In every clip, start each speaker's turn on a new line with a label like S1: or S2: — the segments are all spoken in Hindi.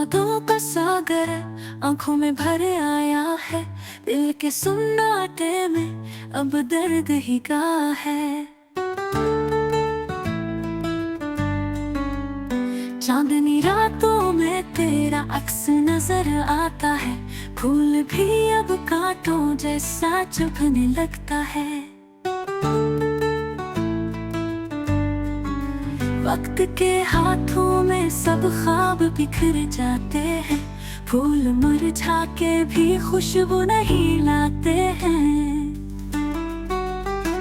S1: यादों का सागर आंखों में भर आया है। दिल के सुन्नाटे में अब दर्द ही का है। चांदनी रातों में तेरा अक्स नजर आता है। फूल भी अब कांटों जैसा चुभने लगता है। वक्त के हाथों में सब ख्वाब बिखर जाते हैं। फूल मुरझा के भी खुशबू नहीं लाते हैं।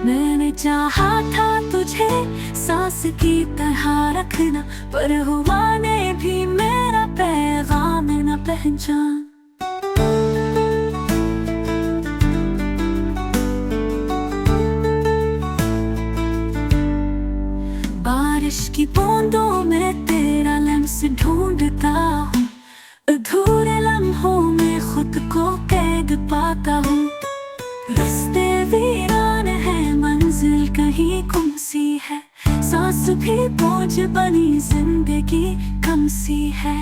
S1: मैंने चाहा था तुझे सांस की तरह रखना, पर हुआ ने भी मेरा पैगाम न पहचान। बारिश की बूंदों में तेरा लम्स ढूंढता हूँ। अधूरे लम्हों में खुद को कैद पाता हूँ। रास्ते वीरान है, मंजिल कहीं गुम सी है। सांस भी बोझ बनी, जिंदगी कम सी है।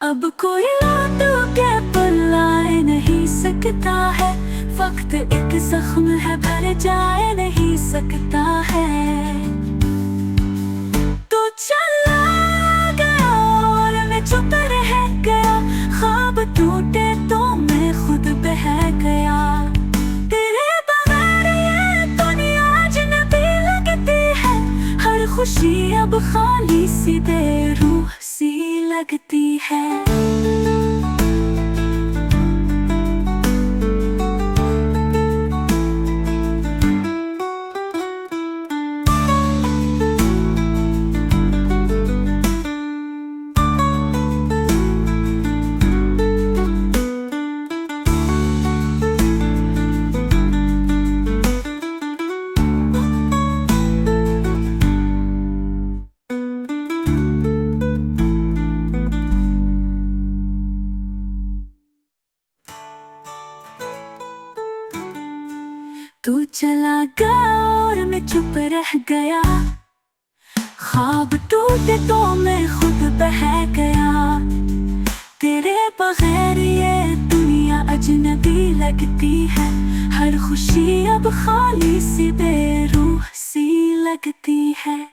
S1: अब कोई लौट के बुलाए नहीं सकता है। वक्त एक जख्म है, भर जाए नहीं सकता है। तू चला गया और मैं चुप रह गया। ख्वाब टूटे तो मैं खुद बह गया। तेरे बगैर ये दुनिया अजनबी लगती है। हर खुशी अब खाली सी बेरूह सी लगती है। तू चला गया और मैं चुप रह गया। ख्वाब टूटे तो मैं खुद बह गया। तेरे बगैर ये दुनिया अजनबी लगती है। हर खुशी अब खाली सी बेरूह सी लगती है।